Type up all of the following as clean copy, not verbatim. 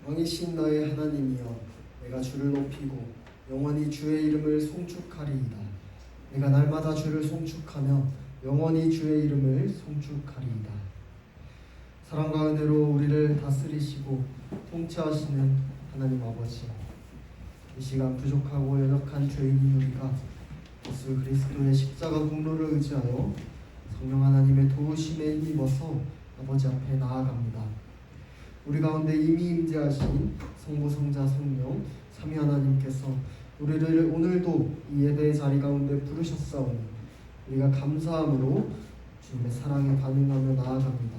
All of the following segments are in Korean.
왕이신 너의 하나님이여, 내가 주를 높이고 영원히 주의 이름을 송축하리이다. 내가 날마다 주를 송축하며 영원히 주의 이름을 송축하리이다. 사랑과 은혜로 우리를 다스리시고 통치하시는 하나님 아버지, 이 시간 부족하고 연약한 죄인인 우리가 예수 그리스도의 십자가 공로를 의지하여 성령 하나님의 도우심에 힘입어서 아버지 앞에 나아갑니다. 우리 가운데 이미 임재하신 성부, 성자, 성령 삼위 하나님께서 우리를 오늘도 이 예배의 자리 가운데 부르셨사오니 우리가 감사함으로 주님의 사랑에 반응하며 나아갑니다.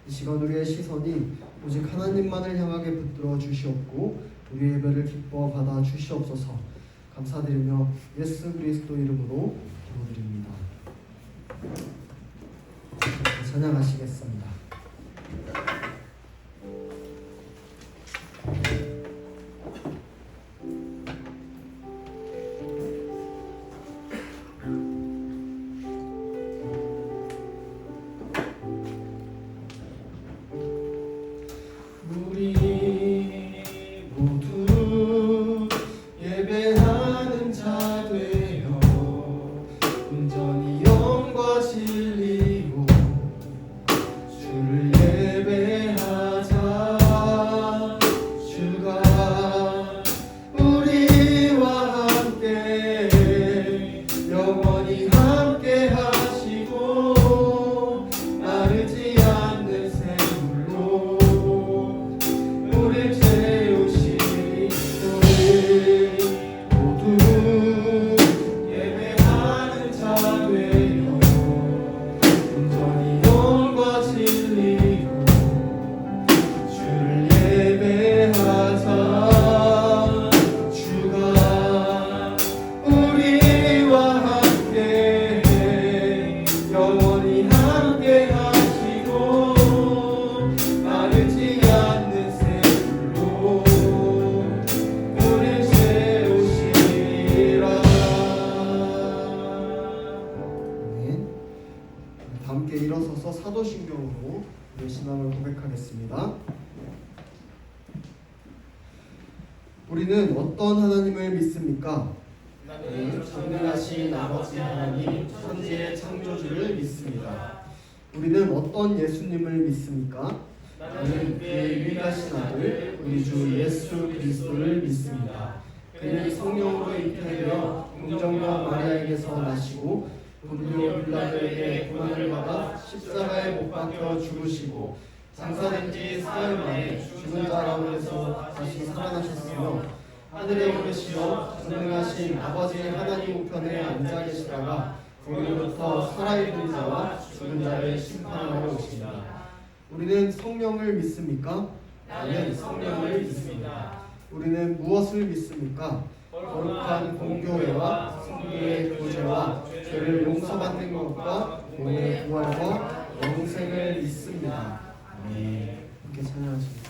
이 시간 우리의 시선이 오직 하나님만을 향하게 붙들어 주시옵고 우리의 예배를 기뻐 받아 주시옵소서. 감사드리며 예수 그리스도 이름으로 기도드립니다. 찬양하시겠습니다. 함께 일어서서 사도신경으로 우리의 신앙을 고백하겠습니다. 우리는 어떤 하나님을 믿습니까? 나는 전능하신 아버지 하나님 천지의 창조주를 믿습니다. 우리는 어떤 예수님을 믿습니까? 나는 그의 유일하신 아들 우리 주 예수 그리스도를 믿습니다. 그는 성령으로 잉태되어 동정녀 마리아에게서 나시고 본디오 빌라도에게 고난을 받아 십자가에 못 박혀 죽으시고 장사된 지 사흘 만에 죽은 자 가운데서 다시 살아나셨으며 하늘에 오르시어 전능하신 아버지 하나님 우편에 앉아 계시다가 거기로부터 살아있는 자와 죽은 자를 심판하러 오십니다. 우리는 성령을 믿습니까? 나는 성령을 믿습니다. 우리는 무엇을 믿습니까? 거룩한 공교회와 성도의 교제와 죄를 용서받는 것과 몸의 부활과 영생을 믿습니다. 아멘. 함께 찬양하십니다.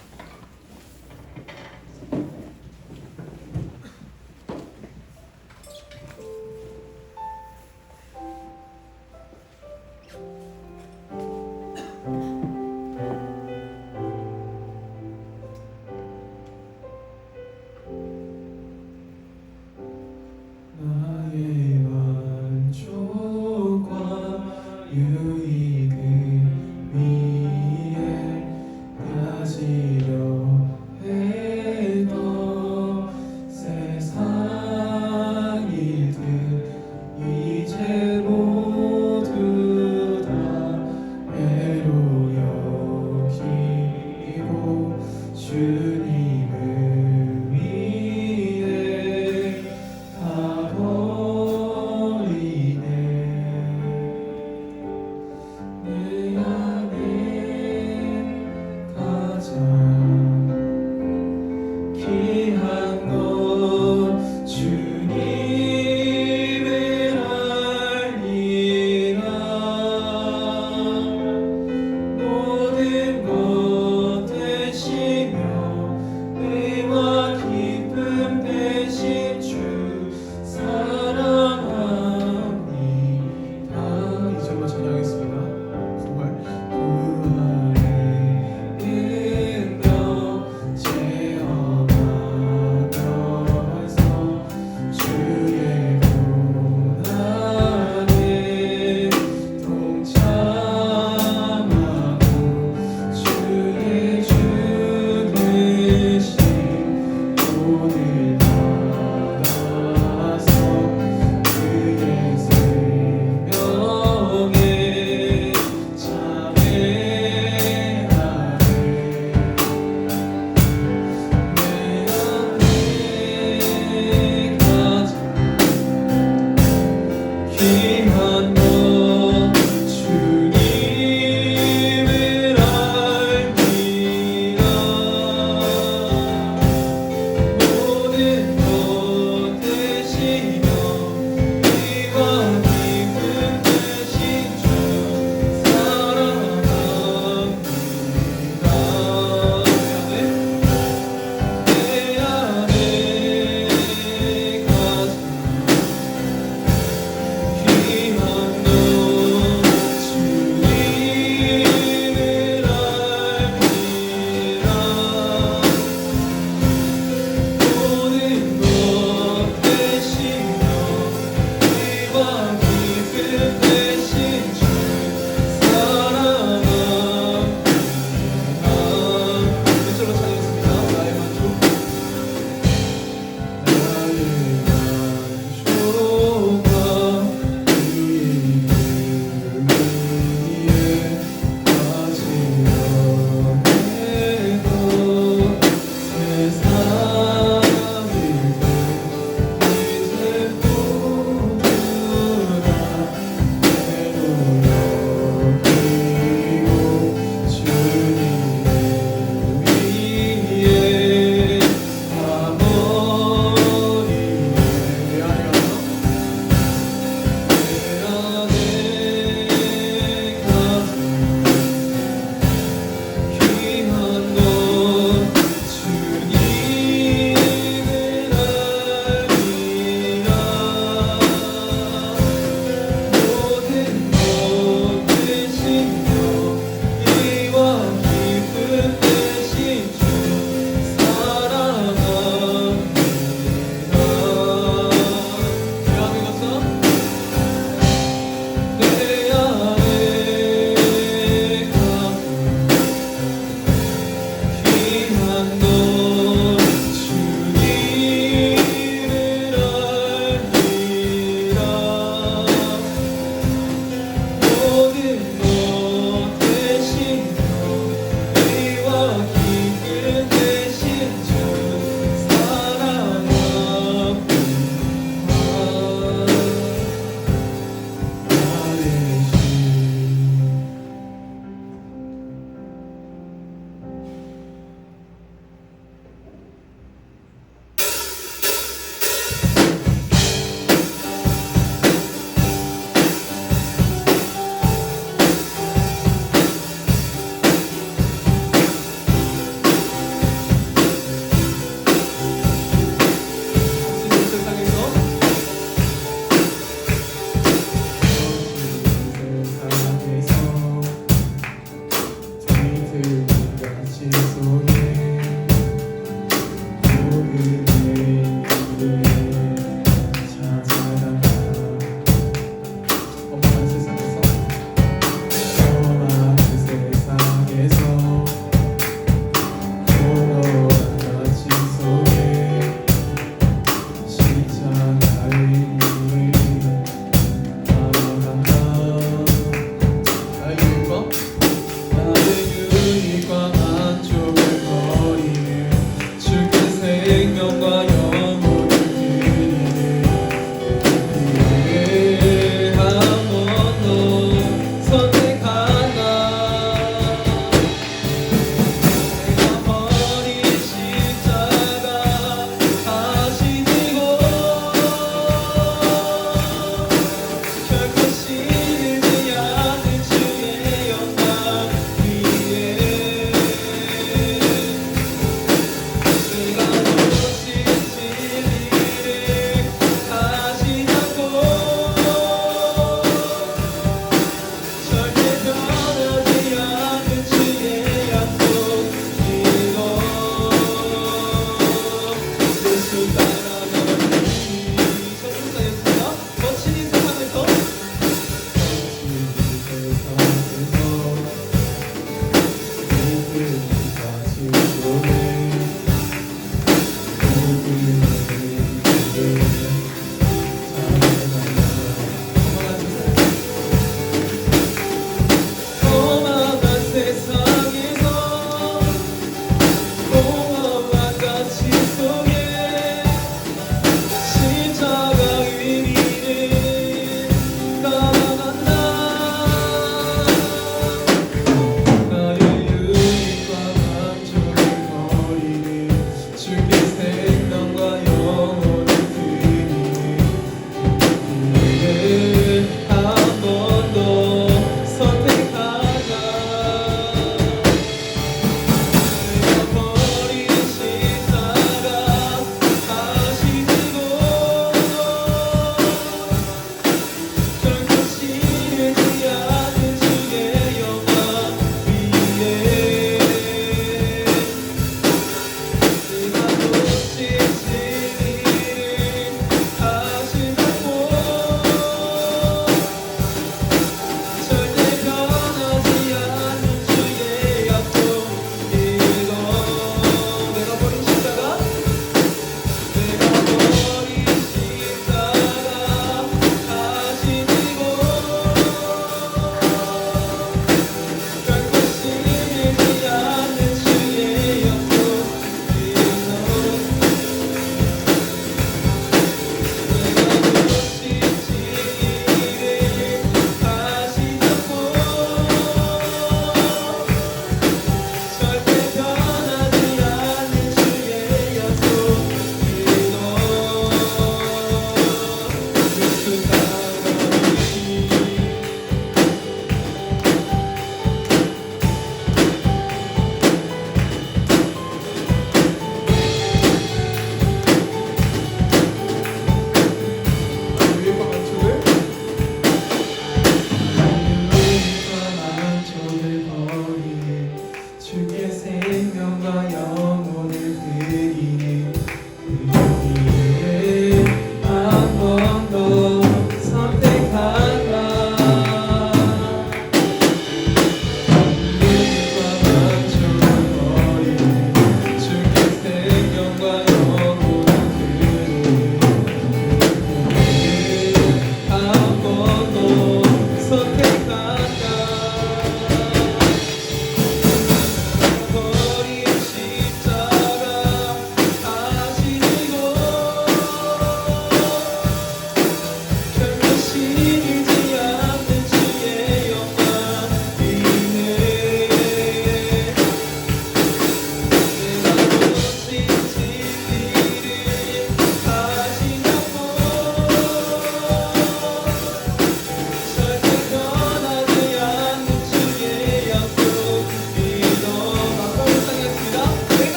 모든 것 되시며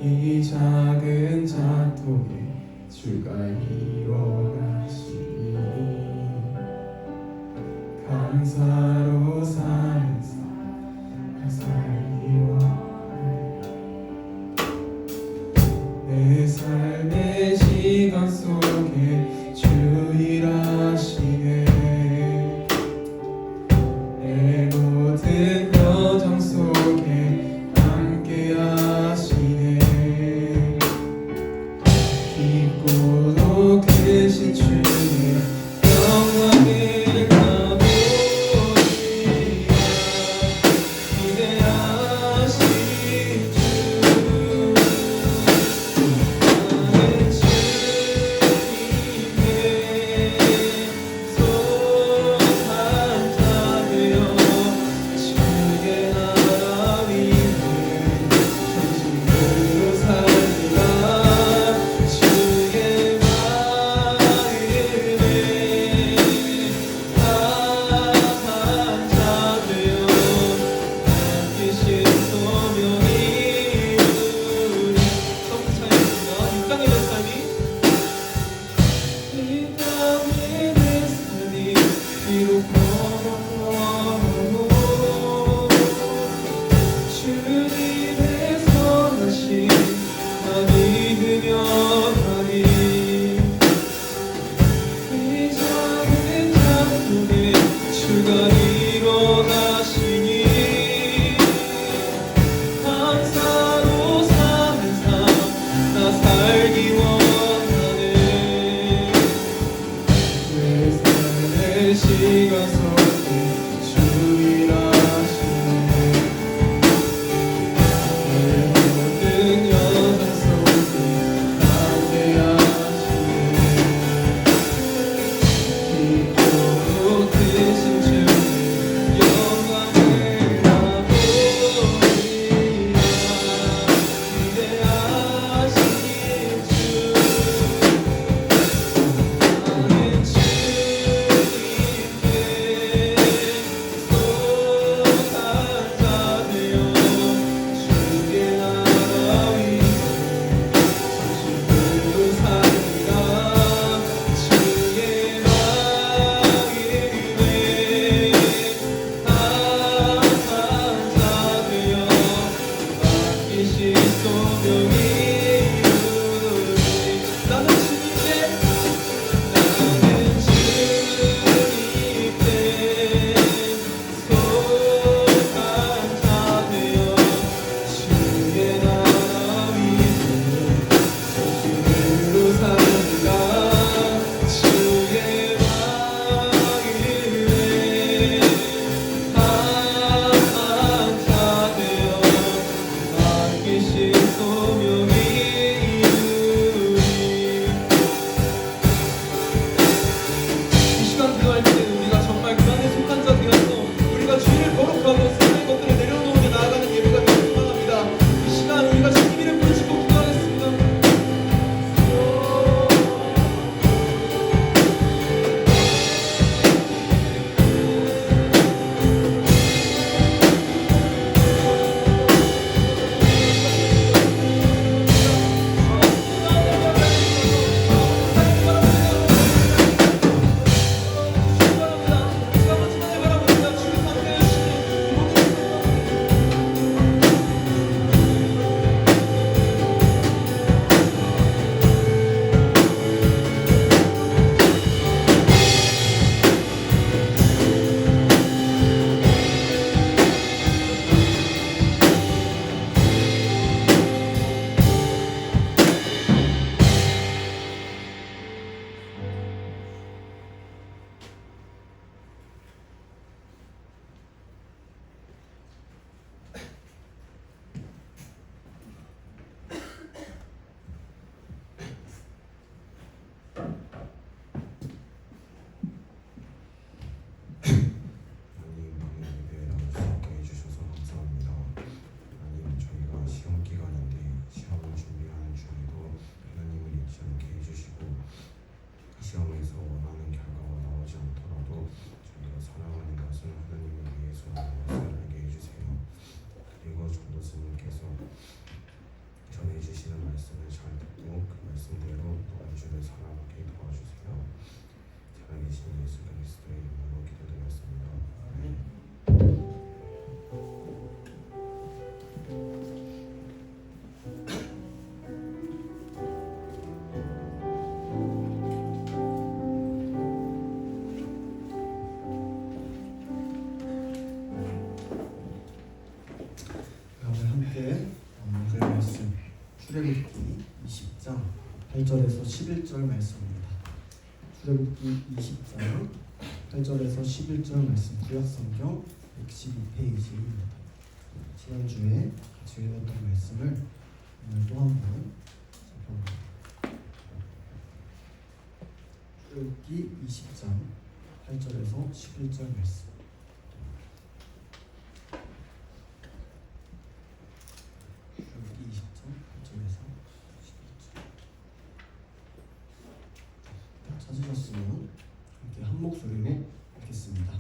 이 작은 자통에 주가 일어나시니 감사로 사는 삶 살리워 내 삶의 시간 속에 주 일하시네 내 모든 여정 속에 함께 하시네 깊고도 크신 주의 영광을 가보리 8절에서 11절 말씀입니다. 출애굽기 20장 8절에서 11절 말씀, 구약성경 112페이지입니다. 지난주에 같이 읽었던 말씀을 오늘 또 한번 살펴봅니다. 출애굽기 20장 8절에서 11절 말씀. 출애굽기 20장 8절에서 11절. 찾으셨으면 함께 한 목소리로 읽겠습니다.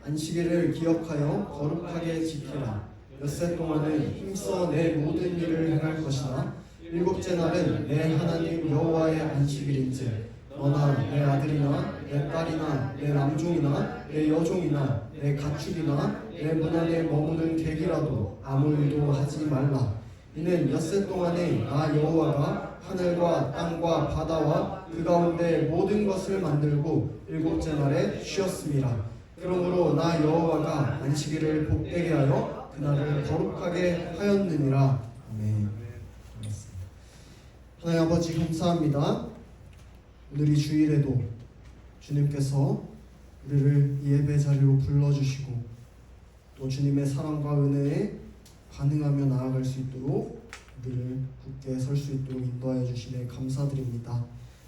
안식일을 기억하여 거룩하게 지키라. 엿새 동안은 힘써 내 모든 일을 행할 것이나 일곱째 날은 내 하나님 여호와의 안식일인즉 너나 내 아들이나 내 딸이나 내 남종이나 내 여종이나 내 가축이나 내 문 안에 머무는 객이라도 아무 일도 하지 말라. 이는 엿새 동안에 나 여호와가 하늘과 땅과 바다와 그 가운데 모든 것을 만들고 일곱째 날에 쉬었음이라. 그러므로 나 여호와가 안식일을 복되게 하여 그날을 거룩하게 하였느니라. 아멘. 하나님 아버지 감사합니다. 오늘이 주일에도 주님께서 우리를 예배 자리로 불러주시고 또 주님의 사랑과 은혜에 반응하며 나아갈 수 있도록 우리를 굳게 설 수 있도록 인도하여 주시네 감사드립니다.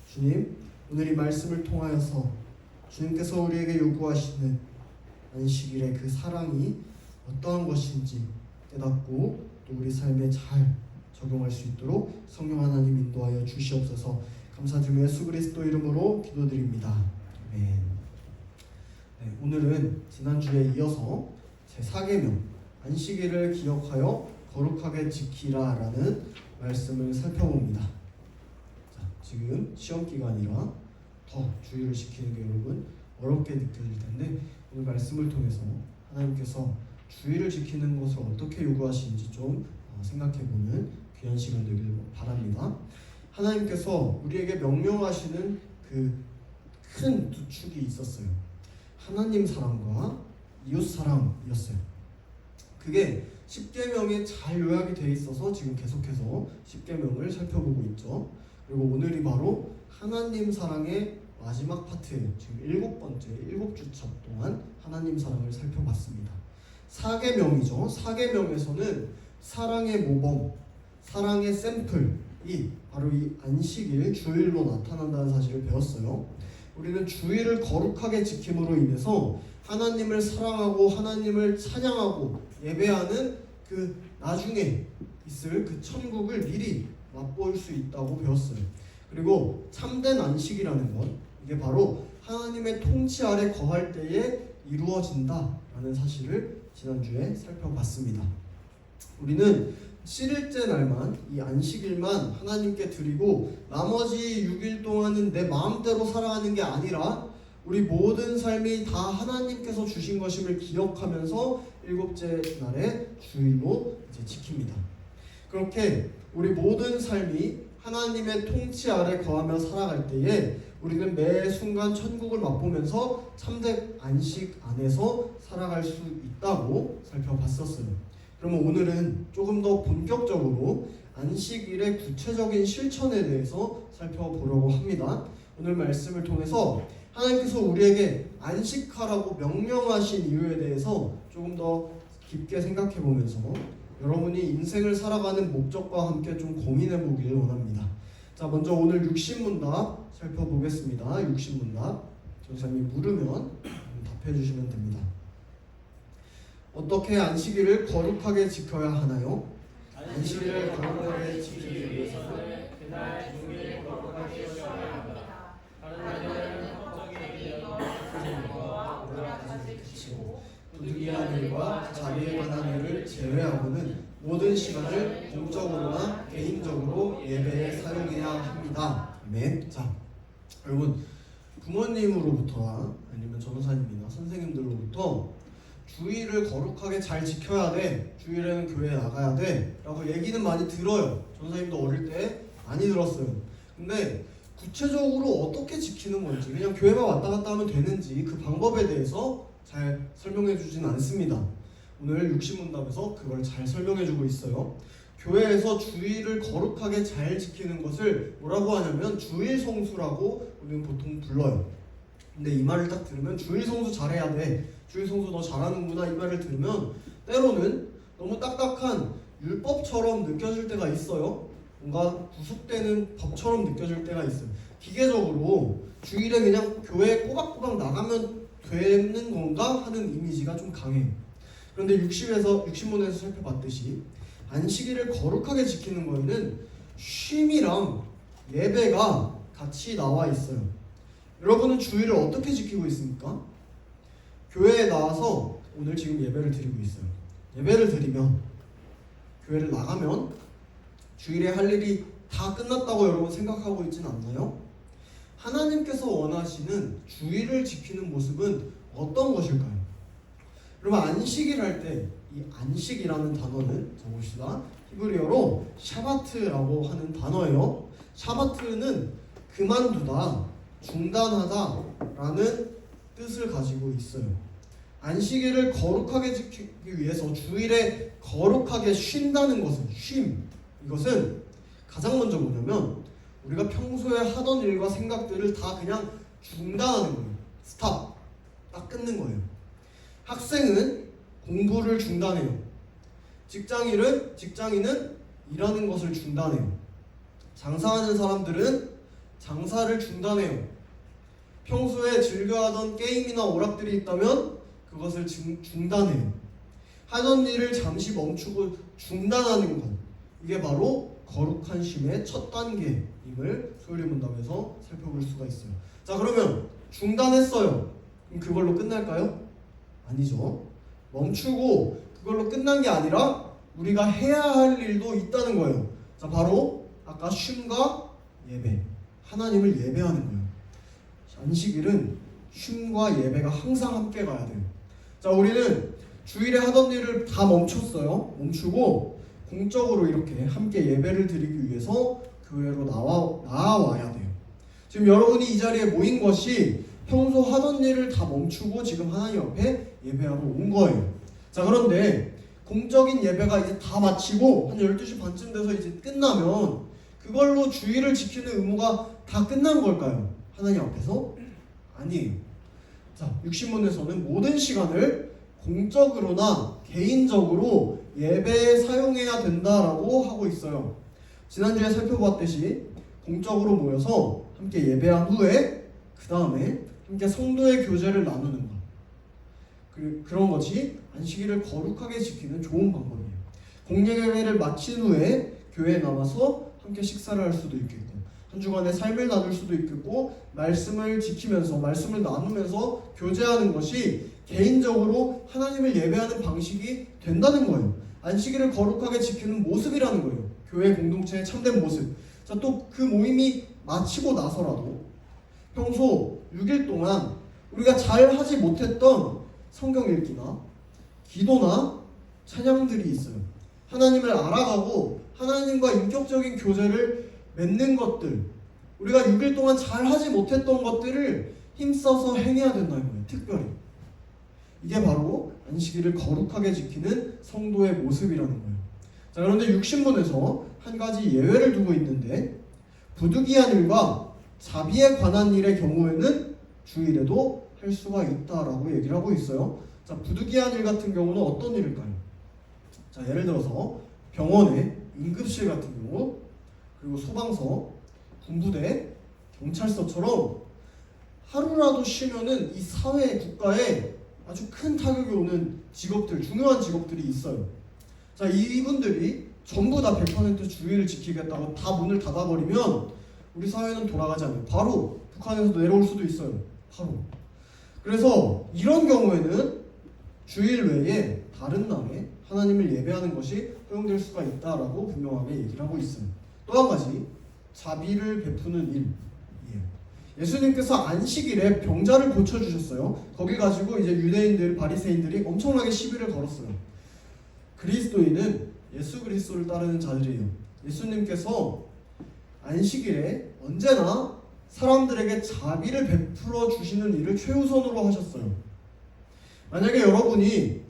주님, 오늘 이 말씀을 통하여서 주님께서 우리에게 요구하시는 안식일의 그 사랑이 어떠한 것인지 깨닫고 또 우리 삶에 잘 적용할 수 있도록 성령 하나님 인도하여 주시옵소서. 감사드리며 예수 그리스도 이름으로 기도드립니다. 아멘. 네, 오늘은 지난주에 이어서 제4계명 안식일을 기억하여 거룩하게 지키라라는 말씀을 살펴봅니다. 자, 지금 시험 기간이라 더 주의를 지키는 게 여러분 어렵게 느껴질 텐데 오늘 말씀을 통해서 하나님께서 주의를 지키는 것을 어떻게 요구하시는지 좀 생각해보는 귀한 시간 되길 바랍니다. 하나님께서 우리에게 명령하시는 그 큰 두 축이 있었어요. 하나님 사랑과 이웃 사랑이었어요. 그게 10계명에 잘 요약이 되어 있어서 지금 계속해서 10계명을 살펴보고 있죠. 그리고 오늘이 바로 하나님 사랑의 마지막 파트예요. 지금 7주차 동안 하나님 사랑을 살펴봤습니다. 4계명이죠. 4계명에서는 사랑의 모범, 사랑의 샘플이 바로 이 안식일, 주일로 나타난다는 사실을 배웠어요. 우리는 주일을 거룩하게 지킴으로 인해서 하나님을 사랑하고 하나님을 찬양하고 예배하는 그 나중에 있을 그 천국을 미리 맛볼 수 있다고 배웠어요. 그리고 참된 안식이라는 것, 이게 바로 하나님의 통치 아래 거할 때에 이루어진다라는 사실을 지난주에 살펴봤습니다. 우리는 7일째 날만, 이 안식일만 하나님께 드리고 나머지 6일 동안은 내 마음대로 살아가는 게 아니라 우리 모든 삶이 다 하나님께서 주신 것임을 기억하면서 7째 날에 주일로 이제 지킵니다. 그렇게 우리 모든 삶이 하나님의 통치 아래 거하며 살아갈 때에 우리는 매 순간 천국을 맛보면서 참된 안식 안에서 살아갈 수 있다고 살펴봤었어요. 그러면 오늘은 조금 더 본격적으로 안식일의 구체적인 실천에 대해서 살펴보려고 합니다. 오늘 말씀을 통해서 하나님께서 우리에게 안식하라고 명령하신 이유에 대해서 조금 더 깊게 생각해 보면서 여러분이 인생을 살아가는 목적과 함께 좀 고민해 보길 원합니다. 자, 먼저 오늘 육신문답 살펴보겠습니다. 육신문답. 전사님이 물으면 답해 주시면 됩니다. 어떻게 안식일을 거룩하게 지켜야 하나요? 안식일을 거룩하게 지키기 위해서는 그날 주일 거룩하게 쉬어야 합니다. 다른 날에는 헛적인 일과 사생과 오락가지를 그치고 부득이한 일과 자비에 관한 일을 제외하고는 모든 시간을 공적으로나 개인적으로 예배에 사용해야 합니다. 아멘. 자, 여러분 부모님으로부터나 아니면 전도사님이나 선생님들로부터 주일을 거룩하게 잘 지켜야 돼, 주일에는 교회에 나가야 돼 라고 얘기는 많이 들어요. 전도사님도 어릴 때 많이 들었어요. 근데 구체적으로 어떻게 지키는 건지, 그냥 교회만 왔다 갔다 하면 되는지 그 방법에 대해서 잘 설명해 주진 않습니다. 오늘 육신문답에서 그걸 잘 설명해 주고 있어요. 교회에서 주일을 거룩하게 잘 지키는 것을 뭐라고 하냐면 주일 성수라고 우리는 보통 불러요. 근데 이 말을 딱 들으면 주일 성수 잘해야 돼, 주일 성수 너 잘하는구나, 이 말을 들으면 때로는 너무 딱딱한 율법처럼 느껴질 때가 있어요. 뭔가 구속되는 법처럼 느껴질 때가 있어요. 기계적으로 주일에 그냥 교회에 꼬박꼬박 나가면 되는 건가 하는 이미지가 좀 강해요. 그런데 60문에서 살펴봤듯이 안식일을 거룩하게 지키는 거에는 쉼이랑 예배가 같이 나와 있어요. 여러분은 주일을 어떻게 지키고 있습니까? 교회에 나와서 오늘 지금 예배를 드리고 있어요. 예배를 드리면 교회를 나가면 주일에 할 일이 다 끝났다고 여러분 생각하고 있지는 않나요? 하나님께서 원하시는 주일을 지키는 모습은 어떤 것일까요? 여러분 안식일 할 때 이 안식이라는 단어는 봅시다. 히브리어로 샤바트라고 하는 단어예요. 샤바트는 그만두다, 중단하다라는 뜻을 가지고 있어요. 안식일을 거룩하게 지키기 위해서 주일에 거룩하게 쉰다는 것은 이것은 가장 먼저 뭐냐면 우리가 평소에 하던 일과 생각들을 다 그냥 중단하는 거예요. 스탑, 딱 끊는 거예요. 학생은 공부를 중단해요. 직장인은 일하는 것을 중단해요. 장사하는 사람들은 장사를 중단해요. 평소에 즐겨하던 게임이나 오락들이 있다면 그것을 중단해요. 하던 일을 잠시 멈추고 중단하는 것, 이게 바로 거룩한 쉼의 첫 단계임을 소요리 문답에서 살펴볼 수가 있어요. 자, 그러면 중단했어요. 그럼 그걸로 끝날까요? 아니죠. 멈추고 그걸로 끝난 게 아니라 우리가 해야 할 일도 있다는 거예요. 자, 바로 아까 쉼과 예배, 하나님을 예배하는 거예요. 안식일은 쉼과 예배가 항상 함께 가야 돼요. 자, 우리는 주일에 하던 일을 다 멈추고 공적으로 이렇게 함께 예배를 드리기 위해서 교회로 나와야 돼요. 지금 여러분이 이 자리에 모인 것이 평소 하던 일을 다 멈추고 지금 하나님 앞에 예배하러 온 거예요. 자, 그런데 공적인 예배가 이제 다 마치고 한 12시 반쯤 돼서 이제 끝나면 그걸로 주일을 지키는 의무가 다 끝난 걸까요? 하나님 앞에서? 아니에요. 자, 육신문에서는 모든 시간을 공적으로나 개인적으로 예배에 사용해야 된다라고 하고 있어요. 지난주에 살펴봤듯이 공적으로 모여서 함께 예배한 후에 그 다음에 함께 성도의 교제를 나누는 것, 그런 것이 안식일을 거룩하게 지키는 좋은 방법이에요. 공예회를 마친 후에 교회에 나와서 함께 식사를 할 수도 있겠고 한 주간의 삶을 나눌 수도 있겠고 말씀을 지키면서 말씀을 나누면서 교제하는 것이 개인적으로 하나님을 예배하는 방식이 된다는 거예요. 안식일을 거룩하게 지키는 모습이라는 거예요. 교회 공동체의 참된 모습. 자, 또 그 모임이 마치고 나서라도 평소 6일 동안 우리가 잘 하지 못했던 성경 읽기나 기도나 찬양들이 있어요. 하나님을 알아가고 하나님과 인격적인 교제를 맺는 것들, 우리가 6일 동안 잘 하지 못했던 것들을 힘써서 행해야 된다는 거예요. 특별히 이게 바로 안식일을 거룩하게 지키는 성도의 모습이라는 거예요. 자, 그런데 육신문에서 한 가지 예외를 두고 있는데 부득이한 일과 자비에 관한 일의 경우에는 주일에도 할 수가 있다라고 얘기를 하고 있어요. 자, 부득이한 일 같은 경우는 어떤 일일까요? 자, 예를 들어서 병원의 응급실 같은 경우, 그리고 소방서, 군부대, 경찰서처럼 하루라도 쉬면은 이 사회, 국가에 아주 큰 타격이 오는 직업들, 중요한 직업들이 있어요. 자, 이분들이 전부 다 100% 주의를 지키겠다고 다 문을 닫아버리면 우리 사회는 돌아가지 않아요. 바로 북한에서 내려올 수도 있어요. 바로. 그래서 이런 경우에는 주일 외에 다른 날에 하나님을 예배하는 것이 허용될 수가 있다라고 분명하게 얘기를 하고 있어요. 또 한 가지, 자비를 베푸는 일이에요. 예수님께서 안식일에 병자를 고쳐주셨어요. 거기 가지고 이제 유대인들, 바리새인들이 엄청나게 시비를 걸었어요. 그리스도인은 예수 그리스도를 따르는 자들이에요. 예수님께서 안식일에 언제나 사람들에게 자비를 베풀어 주시는 일을 최우선으로 하셨어요. 만약에 여러분이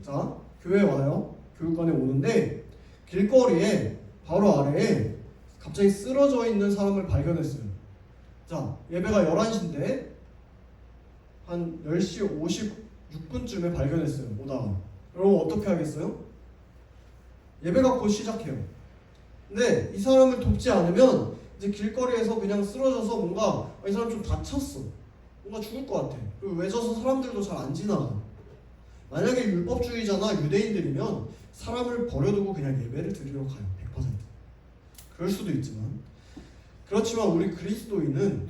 교회에 와요. 교육관에 오는데 길거리에 바로 아래에 갑자기 쓰러져 있는 사람을 발견했어요. 자, 예배가 11시인데 한 10시 56분쯤에 발견했어요. 오다가. 여러분 어떻게 하겠어요? 예배가 곧 시작해요. 근데 이 사람을 돕지 않으면 이제 길거리에서 그냥 쓰러져서 뭔가 이 사람 좀 다쳤어. 뭔가 죽을 것 같아. 그리고 외져서 사람들도 잘 안 지나가. 만약에 율법주의자나 유대인들이면 사람을 버려두고 그냥 예배를 드리러 가요. 100%. 그럴 수도 있지만, 그렇지만 우리 그리스도인은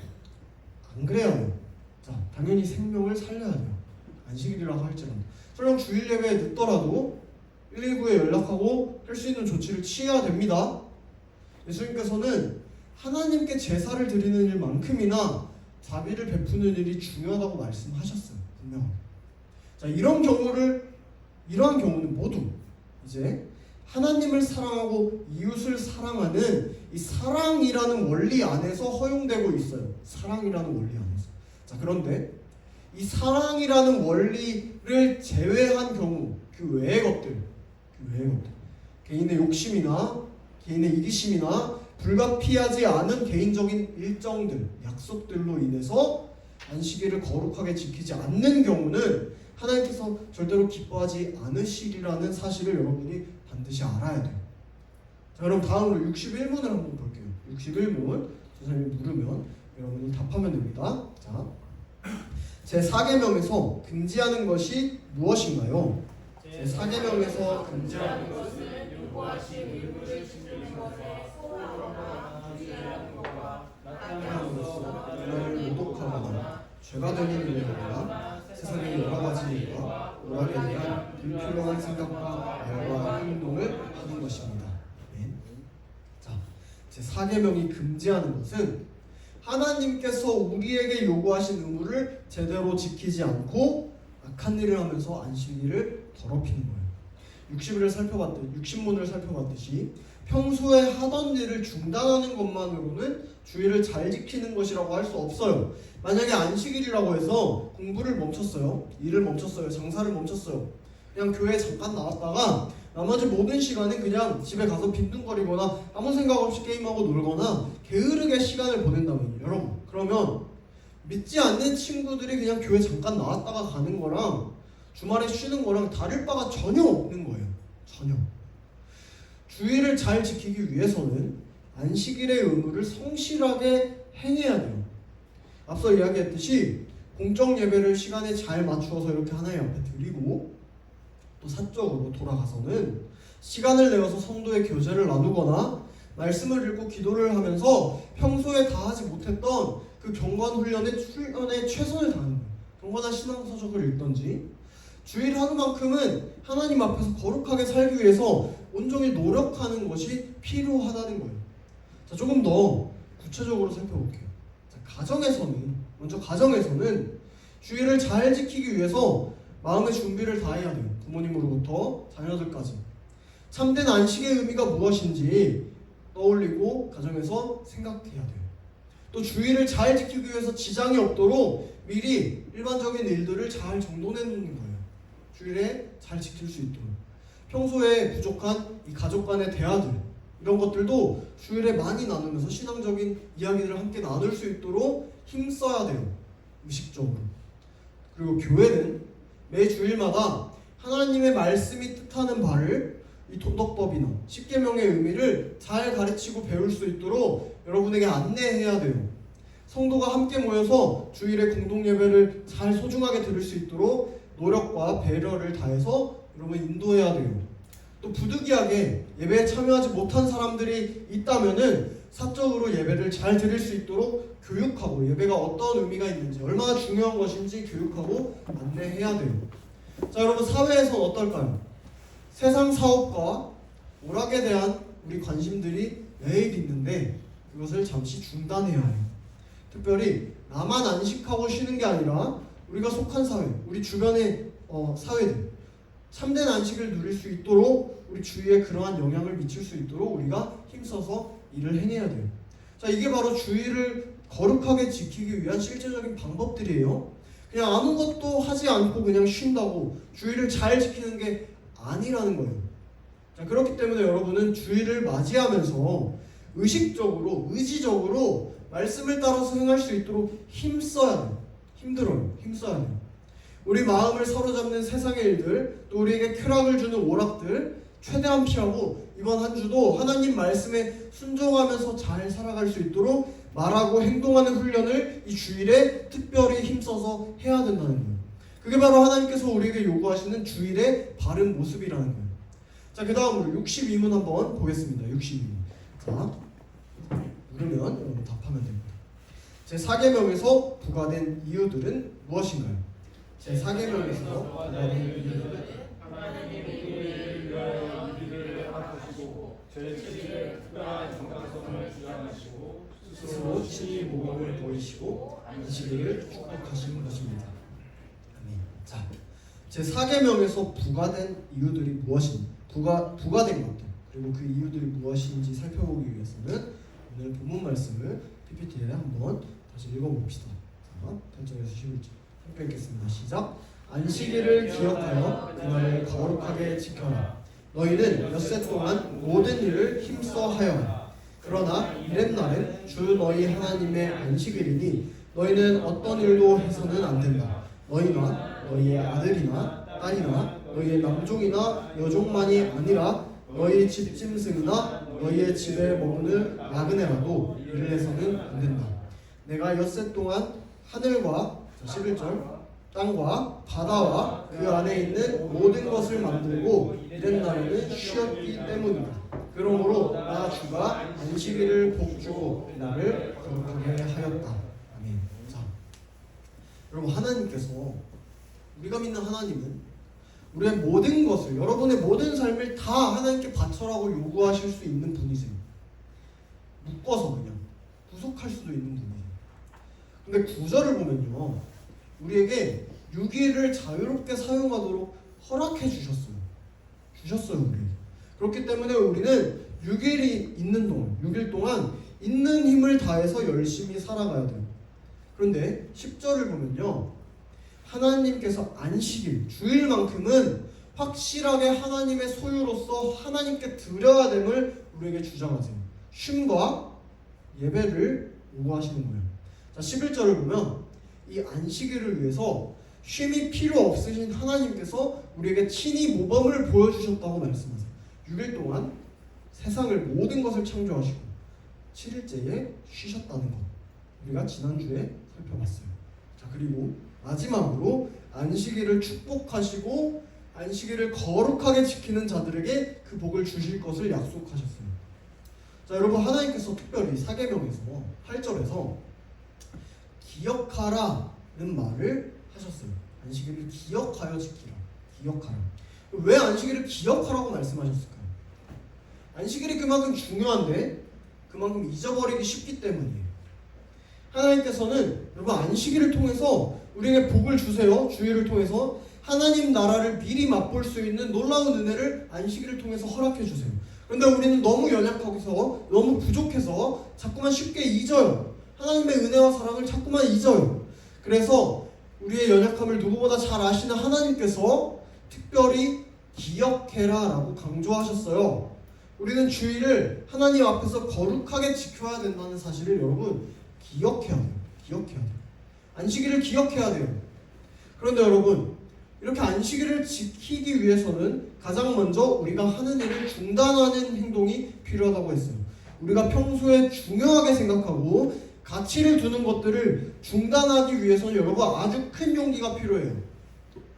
안 그래야 해요. 자, 당연히 생명을 살려야 돼요. 안식일이라고 할지라도. 설령 주일 예배에 늦더라도 119에 연락하고 할 수 있는 조치를 취해야 됩니다. 예수님께서는 하나님께 제사를 드리는 일만큼이나 자비를 베푸는 일이 중요하다고 말씀하셨어요. 분명하게. 자, 이러한 경우는 모두 이제 하나님을 사랑하고 이웃을 사랑하는 이 사랑이라는 원리 안에서 허용되고 있어요. 사랑이라는 원리 안에서. 자, 그런데 이 사랑이라는 원리를 제외한 경우, 그 외의 것들, 개인의 욕심이나 개인의 이기심이나 불가피하지 않은 개인적인 일정들, 약속들로 인해서 안식일을 거룩하게 지키지 않는 경우는 하나님께서 절대로 기뻐하지 않으시리라는 사실을 여러분이 반드시 알아야 돼요. 자, 그럼 다음으로 61문을 한번 볼게요. 61문 선생님이 물으면 여러분이 답하면 됩니다. 자, 제4계명에서 금지하는 것이 무엇인가요? 제4계명에서 금지하는 것은 요구하신 의무를 지키는 것에 소홀하거나 금지하는 것과 나타남으로써 문화를 모독하거나 죄가 되는 일을 하거나 세상의 여러 가지 일과 오락에 대한 불필요한 생각과 말과 행동을 하는 것입니다. 네. 자, 제4계명이 금지하는 것은 하나님께서 우리에게 요구하신 의무를 제대로 지키지 않고 악한 일을 하면서 안식일을 더럽히는 거예요. 60문을 살펴봤듯이 평소에 하던 일을 중단하는 것만으로는 주의를 잘 지키는 것이라고 할 수 없어요. 만약에 안식일이라고 해서 공부를 멈췄어요. 일을 멈췄어요. 장사를 멈췄어요. 그냥 교회에 잠깐 나왔다가 나머지 모든 시간은 그냥 집에 가서 빈둥거리거나 아무 생각 없이 게임하고 놀거나 게으르게 시간을 보낸다면요. 여러분, 그러면 믿지 않는 친구들이 그냥 교회 잠깐 나왔다가 가는 거랑 주말에 쉬는 거랑 다를 바가 전혀 없는 거예요. 전혀. 주의를 잘 지키기 위해서는 안식일의 의무를 성실하게 행해야 돼요. 앞서 이야기했듯이 공적 예배를 시간에 잘 맞추어서 이렇게 하나님 앞에 드리고 또 사적으로 돌아가서는 시간을 내어서 성도의 교제를 나누거나 말씀을 읽고 기도를 하면서 평소에 다 하지 못했던 그 경건 훈련에 최선을 다하는 거예요. 경건한 신앙서적을 읽던지 주일 하루만큼은 하나님 앞에서 거룩하게 살기 위해서 온종일 노력하는 것이 필요하다는 거예요. 자, 조금 더 구체적으로 살펴볼게요. 자, 가정에서는 주일을 잘 지키기 위해서 마음의 준비를 다 해야 돼요. 부모님으로부터 자녀들까지. 참된 안식의 의미가 무엇인지 떠올리고 가정에서 생각해야 돼요. 또 주일을 잘 지키기 위해서 지장이 없도록 미리 일반적인 일들을 잘 정돈해 놓는 거예요. 주일에 잘 지킬 수 있도록. 평소에 부족한 이 가족 간의 대화들, 이런 것들도 주일에 많이 나누면서 신앙적인 이야기들을 함께 나눌 수 있도록 힘써야 돼요. 의식적으로. 그리고 교회는 매 주일마다 하나님의 말씀이 뜻하는 바를 이 도덕법이나 십계명의 의미를 잘 가르치고 배울 수 있도록 여러분에게 안내해야 돼요. 성도가 함께 모여서 주일에 공동예배를 잘 소중하게 들을 수 있도록 노력과 배려를 다해서 여러분 인도해야 돼요. 또 부득이하게 예배에 참여하지 못한 사람들이 있다면은 사적으로 예배를 잘 드릴 수 있도록 교육하고 예배가 어떤 의미가 있는지 얼마나 중요한 것인지 교육하고 안내해야 돼요. 자, 여러분 사회에서는 어떨까요? 세상 사업과 오락에 대한 우리 관심들이 매일 있는데 그것을 잠시 중단해야 해요. 특별히 나만 안식하고 쉬는 게 아니라 우리가 속한 사회, 우리 주변의 사회들 참된 안식을 누릴 수 있도록 우리 주위에 그러한 영향을 미칠 수 있도록 우리가 힘써서 일을 행해야 돼요. 자, 이게 바로 주의를 거룩하게 지키기 위한 실제적인 방법들이에요. 그냥 아무것도 하지 않고 그냥 쉰다고 주의를 잘 지키는 게 아니라는 거예요. 자, 그렇기 때문에 여러분은 주일을 맞이하면서 의지적으로 말씀을 따라서 행할 수 있도록 힘써야 돼요. 힘써야 돼요. 우리 마음을 사로잡는 세상의 일들, 또 우리에게 쾌락을 주는 오락들 최대한 피하고 이번 한 주도 하나님 말씀에 순종하면서 잘 살아갈 수 있도록 말하고 행동하는 훈련을 이 주일에 특별히 힘써서 해야 된다는 거예요. 그게 바로 하나님께서 우리에게 요구하시는 주일의 바른 모습이라는 거예요. 자, 그 다음으로 62문 한번 보겠습니다. 62문. 자, 그러면 여러분 답하면 됩니다. 제4계명에서 부과된 이유들은 무엇인가요? 제4계명에서 부과된 이유들은 하나님의 위하여 이들을 허락하시고 죄지을 특별한 정당성을 주장하시고 스스로 친히 모범을 보이시고 안식일을 축복하시는 것입니다. 아멘. 자, 제4계명에서 부과된 이유들이 부과된 것들 그리고 그 이유들이 무엇인지 살펴보기 위해서는 오늘 본문 말씀을 PPT에 한번 다시 읽어봅시다. 자, 8절에서 11절 함께 읽겠습니다. 시작. 안식일을 기억하여 그날을 거룩하게 지켜라. 너희는 엿새 동안 모든 일을 힘써 하여라. 그러나 이렛날은 주 너희 하나님의 안식일이니 너희는 어떤 일도 해서는 안 된다. 너희나 너희의 아들이나 딸이나 너희의 남종이나 여종만이 아니라 너희 집짐승이나 너희의 집에 머무는 나그네라도 일을 해서는 안 된다. 내가 엿새 동안 하늘과 11절 땅과 바다와 그 안에 있는 모든 것을 만들고 이렛날에는 쉬었기 때문이다. 그러므로 나 주가 안식일을 복주고 나를 거룩하게 하였다. 아멘. 자, 여러분 하나님께서 우리가 믿는 하나님은 우리의 모든 것을 여러분의 모든 삶을 다 하나님께 바쳐라고 요구하실 수 있는 분이세요. 묶어서 그냥 구속할 수도 있는 분이세요. 근데 9절을 보면요, 우리에게 6일을 자유롭게 사용하도록 허락해 주셨어요. 우리에게. 그렇기 때문에 우리는 6일 동안 있는 힘을 다해서 열심히 살아가야 돼요. 그런데 10절을 보면요, 하나님께서 안식일, 주일만큼은 확실하게 하나님의 소유로서 하나님께 드려야 됨을 우리에게 주장하세요. 쉼과 예배를 요구하시는 거예요. 자, 11절을 보면 이 안식일을 위해서 쉼이 필요 없으신 하나님께서 우리에게 친히 모범을 보여주셨다고 말씀하세요. 6일 동안 세상을 모든 것을 창조하시고 7일째에 쉬셨다는 것 우리가 지난주에 살펴봤어요. 자, 그리고 마지막으로 안식일을 축복하시고 안식일을 거룩하게 지키는 자들에게 그 복을 주실 것을 약속하셨어요. 자, 여러분 하나님께서 특별히 사계명에서 8절에서 기억하라는 말을 하셨어요. 안식일을 기억하여 지키라. 기억하라. 왜 안식일을 기억하라고 말씀하셨을까요? 안식일이 그만큼 중요한데 그만큼 잊어버리기 쉽기 때문이에요. 하나님께서는 여러분 안식일을 통해서 우리에게 복을 주세요. 주일을 통해서 하나님 나라를 미리 맛볼 수 있는 놀라운 은혜를 안식일을 통해서 허락해 주세요. 그런데 우리는 너무 연약해서 너무 부족해서 자꾸만 쉽게 잊어요. 하나님의 은혜와 사랑을 자꾸만 잊어요. 그래서 우리의 연약함을 누구보다 잘 아시는 하나님께서 특별히 기억해라 라고 강조하셨어요. 우리는 주일을 하나님 앞에서 거룩하게 지켜야 된다는 사실을 여러분 기억해야 돼요. 안식일을 기억해야 돼요. 그런데 여러분 이렇게 안식일을 지키기 위해서는 가장 먼저 우리가 하는 일을 중단하는 행동이 필요하다고 했어요. 우리가 평소에 중요하게 생각하고 가치를 두는 것들을 중단하기 위해서는 여러분 아주 큰 용기가 필요해요.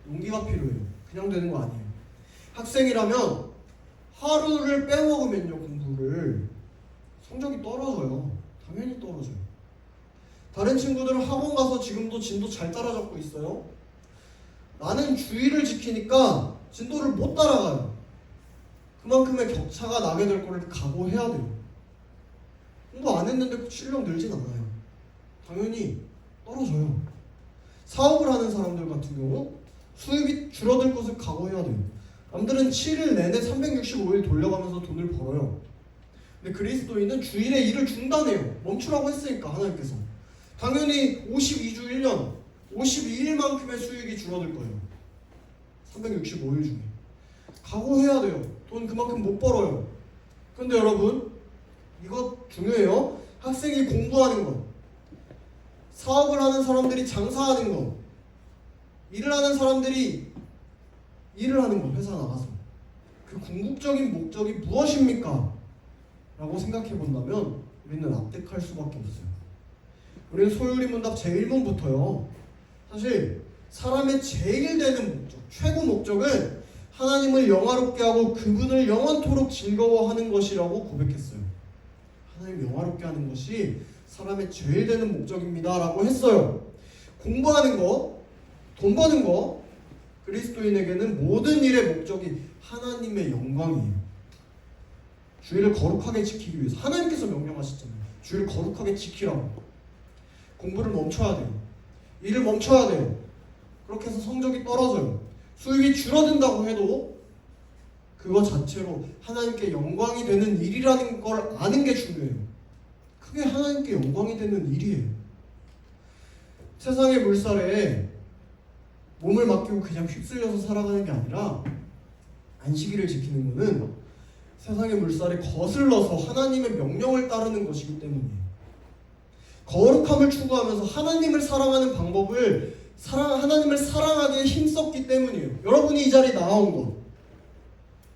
그냥 되는 거 아니에요. 학생이라면 하루를 빼먹으면요, 공부를 성적이 떨어져요. 당연히 떨어져요. 다른 친구들은 학원 가서 지금도 진도 잘 따라잡고 있어요. 나는 주의를 지키니까 진도를 못 따라가요. 그만큼의 격차가 나게 될 거를 각오해야 돼요. 공부 안 했는데 실력 늘진 않아요. 당연히 떨어져요. 사업을 하는 사람들 같은 경우 수입이 줄어들 것을 각오해야 돼요. 남들은 7일 내내 365일 돌려가면서 돈을 벌어요. 근데 그리스도인은 주일에 일을 중단해요. 멈추라고 했으니까 하나님께서. 당연히 52주 1년 52일만큼의 수익이 줄어들 거예요. 365일 중에. 각오해야 돼요. 돈 그만큼 못 벌어요. 근데 여러분 이거 중요해요. 학생이 공부하는 것, 사업을 하는 사람들이 장사하는 것, 일을 하는 사람들이 일을 하는 것, 회사 나가서 그 궁극적인 목적이 무엇입니까? 라고 생각해 본다면 우리는 납득할 수밖에 없어요. 우리는 소유리 문답 제1문부터요. 사실 사람의 제일 되는 목적, 최고 목적은 하나님을 영화롭게 하고 그분을 영원토록 즐거워하는 것이라고 고백했어요. 하나님 영화롭게 하는 것이 사람의 제일 되는 목적입니다 라고 했어요. 공부하는 거, 돈 버는 거, 그리스도인에게는 모든 일의 목적이 하나님의 영광이에요. 주의를 거룩하게 지키기 위해서 하나님께서 명령하셨잖아요. 주의를 거룩하게 지키라고. 공부를 멈춰야 돼요. 일을 멈춰야 돼요. 그렇게 해서 성적이 떨어져요. 수입이 줄어든다고 해도 그거 자체로 하나님께 영광이 되는 일이라는 걸 아는 게 중요해요. 그게 하나님께 영광이 되는 일이에요. 세상의 물살에 몸을 맡기고 그냥 휩쓸려서 살아가는 게 아니라 안식일을 지키는 것은 세상의 물살에 거슬러서 하나님의 명령을 따르는 것이기 때문이에요. 거룩함을 추구하면서 하나님을 사랑하는 방법을 하나님을 사랑하기에 힘썼기 때문이에요. 여러분이 이 자리에 나온 것,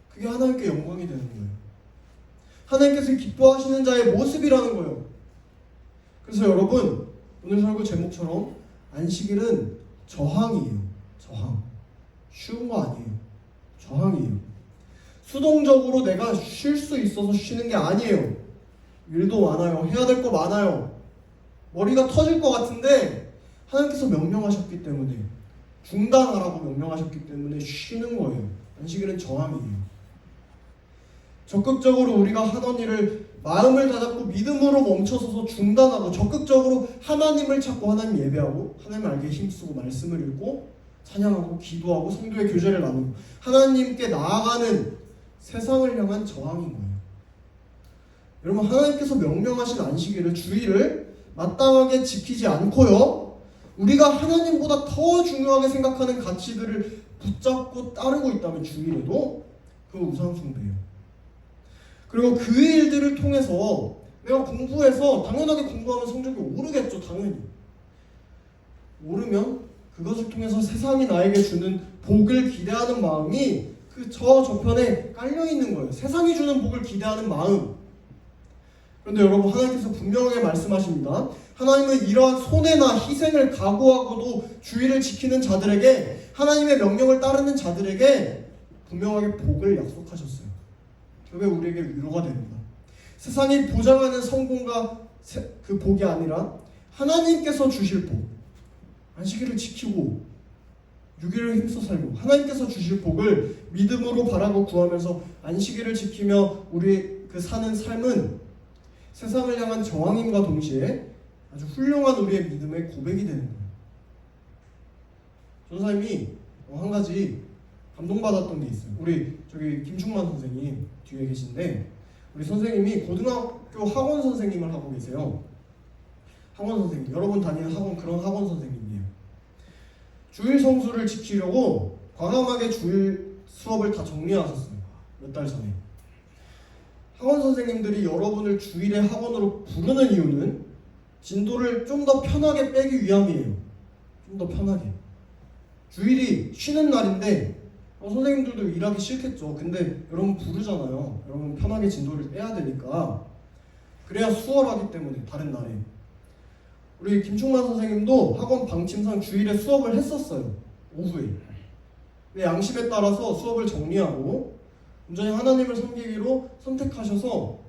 그게 하나님께 영광이 되는 거예요. 하나님께서 기뻐하시는 자의 모습이라는 거예요. 그래서 여러분 오늘 설교 제목처럼 안식일은 저항이에요. 저항. 쉬운 거 아니에요. 저항이에요. 수동적으로 내가 쉴 수 있어서 쉬는 게 아니에요. 일도 많아요. 해야 될 거 많아요. 머리가 터질 것 같은데 하나님께서 명령하셨기 때문에, 중단하라고 명령하셨기 때문에 쉬는 거예요. 안식일은 저항이에요. 적극적으로 우리가 하던 일을 마음을 다잡고 믿음으로 멈춰서서 중단하고 적극적으로 하나님을 찾고 하나님 예배하고 하나님 알기에 힘쓰고 말씀을 읽고 찬양하고 기도하고 성도의 교제를 나누고 하나님께 나아가는 세상을 향한 저항인 거예요. 여러분 하나님께서 명령하신 안식일을, 주일을 마땅하게 지키지 않고요, 우리가 하나님보다 더 중요하게 생각하는 가치들을 붙잡고 따르고 있다면 주일에도 그건 우상숭배예요. 그리고 그 일들을 통해서 내가 공부해서 당연하게 공부하면 성적이 오르겠죠. 당연히 오르면 그것을 통해서 세상이 나에게 주는 복을 기대하는 마음이 그 저편에 깔려있는 거예요. 세상이 주는 복을 기대하는 마음. 그런데 여러분 하나님께서 분명하게 말씀하십니다. 하나님은 이러한 손해나 희생을 각오하고도 주의를 지키는 자들에게, 하나님의 명령을 따르는 자들에게 분명하게 복을 약속하셨어요. 그게 우리에게 위로가 됩니다. 세상이 보장하는 성공과 그 복이 아니라 하나님께서 주실 복, 안식일을 지키고 6일을 힘써 살고 하나님께서 주실 복을 믿음으로 바라고 구하면서 안식일을 지키며 우리 그 사는 삶은 세상을 향한 저항임과 동시에 아주 훌륭한 우리의 믿음의 고백이 되는 거예요. 전사님이 한 가지 감동받았던 게 있어요. 우리 저기 김충만 선생님 뒤에 계신데, 우리 선생님이 고등학교 학원 선생님을 하고 계세요. 학원 선생님, 여러분 다니는 학원, 그런 학원 선생님이에요. 주일 성수를 지키려고 과감하게 주일 수업을 다 정리하셨어요. 몇 달 전에. 학원 선생님들이 여러분을 주일에 학원으로 부르는 이유는 진도를 좀 더 편하게 빼기 위함이에요. 좀 더 편하게. 주일이 쉬는 날인데 선생님들도 일하기 싫겠죠. 근데 여러분 부르잖아요. 여러분 편하게 진도를 빼야 되니까. 그래야 수월하기 때문에 다른 날에. 우리 김충만 선생님도 학원 방침상 주일에 수업을 했었어요. 오후에. 근데 양심에 따라서 수업을 정리하고 온전히 하나님을 섬기기로 선택하셔서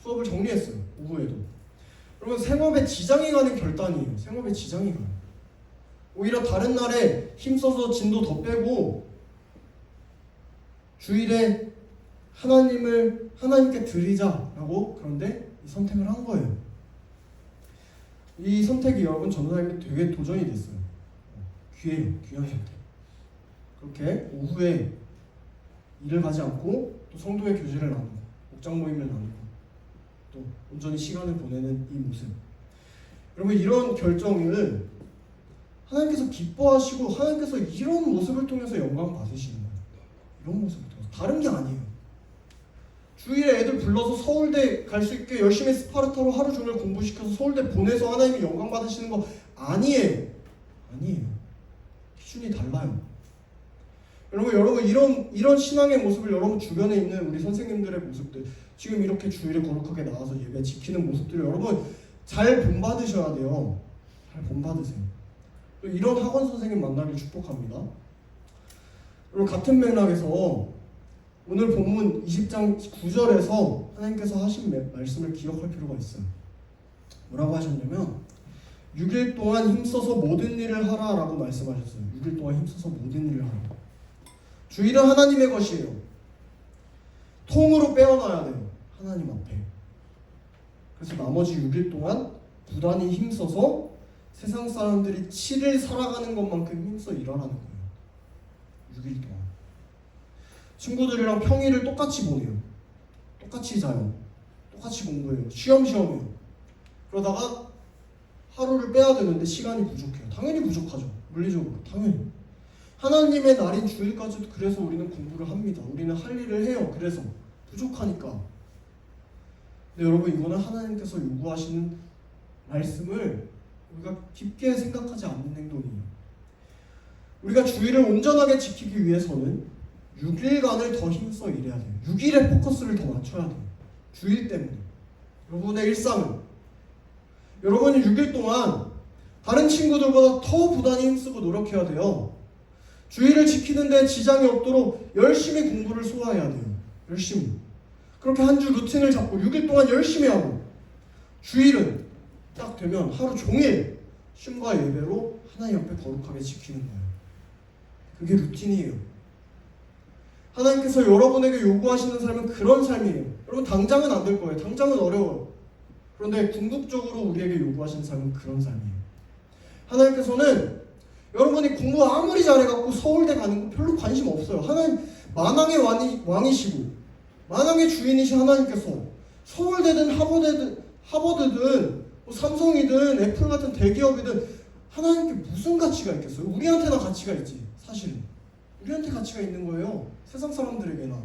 수업을 정리했어요. 오후에도. 여러분 생업에 지장이 가는 결단이에요. 생업에 지장이 가요. 오히려 다른 날에 힘써서 진도 더 빼고 주일에 하나님께 드리자라고, 그런데 이 선택을 한 거예요. 이 선택이 여러분 전도사님이 되게 도전이 됐어요. 귀해요. 귀한 선택. 그렇게 오후에 일을 가지 않고 또 성도의 교제를 나누고 목장 모임을 나누고 또 온전히 시간을 보내는 이 모습. 여러분 이런 결정을 하나님께서 기뻐하시고 하나님께서 이런 모습을 통해서 영광 받으시는 거예요. 이런 모습부터 다른 게 아니에요. 주일에 애들 불러서 서울대 갈 수 있게 열심히 스파르타로 하루 종일 공부시켜서 서울대 보내서 하나님이 영광 받으시는 거 아니에요. 아니에요. 기준이 달라요. 여러분 이런 신앙의 모습을 여러분 주변에 있는 우리 선생님들의 모습들, 지금 이렇게 주일에 거룩하게 나와서 예배 지키는 모습들을 여러분 잘 본받으셔야 돼요. 잘 본받으세요. 이런 학원 선생님 만나길 축복합니다. 그리고 같은 맥락에서 오늘 본문 20장 9절에서 하나님께서 하신 말씀을 기억할 필요가 있어요. 뭐라고 하셨냐면 6일 동안 힘써서 모든 일을 하라 라고 말씀하셨어요. 6일 동안 힘써서 모든 일을 하라. 주일은 하나님의 것이에요. 통으로 빼어놔야 돼요. 하나님 앞에. 그래서 나머지 6일 동안 부단히 힘써서 세상 사람들이 7일 살아가는 것만큼 힘써 일하라는 거예요. 6일 동안. 친구들이랑 평일을 똑같이 보내요. 똑같이 자요. 똑같이 공부해요. 시험해요. 그러다가 하루를 빼야 되는데 시간이 부족해요. 당연히 부족하죠. 물리적으로. 당연히. 하나님의 날인 주일까지도 그래서 우리는 공부를 합니다. 우리는 할 일을 해요. 그래서 부족하니까. 근데 여러분 이거는 하나님께서 요구하시는 말씀을 우리가 깊게 생각하지 않는 행동이에요. 우리가 주일을 온전하게 지키기 위해서는 6일간을 더 힘써 일해야 돼요. 6일에 포커스를 더 맞춰야 돼요. 주일 때문에. 여러분의 일상을. 여러분이 6일 동안 다른 친구들보다 더 부단히 힘쓰고 노력해야 돼요. 주일을 지키는데 지장이 없도록 열심히 공부를 소화해야 돼요. 열심히. 그렇게 한 주 루틴을 잡고 6일 동안 열심히 하고 주일은 딱 되면 하루 종일 쉼과 예배로 하나님 앞에 거룩하게 지키는 거예요. 그게 루틴이에요. 하나님께서 여러분에게 요구하시는 삶은 그런 삶이에요. 여러분 당장은 안 될 거예요. 당장은 어려워요. 그런데 궁극적으로 우리에게 요구하시는 삶은 그런 삶이에요. 하나님께서는 여러분이 공부 아무리 잘해갖고 서울대 가는 거 별로 관심 없어요. 하나님 만왕의 왕이시고 만왕의 주인이신 하나님께서 서울대든 하버드든 뭐 삼성이든 애플 같은 대기업이든 하나님께 무슨 가치가 있겠어요? 우리한테나 가치가 있지. 사실은 우리한테 가치가 있는 거예요. 세상 사람들에게나.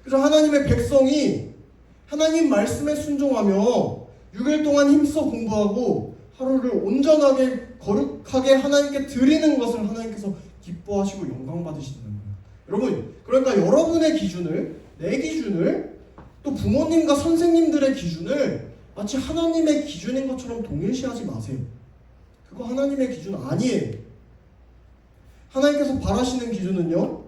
그래서 하나님의 백성이 하나님 말씀에 순종하며 6일 동안 힘써 공부하고 하루를 온전하게 거룩하게 하나님께 드리는 것을 하나님께서 기뻐하시고 영광 받으시는 거예요. 여러분, 그러니까 여러분의 기준을, 내 기준을, 또 부모님과 선생님들의 기준을 마치 하나님의 기준인 것처럼 동일시하지 마세요. 그거 하나님의 기준 아니에요. 하나님께서 바라시는 기준은요,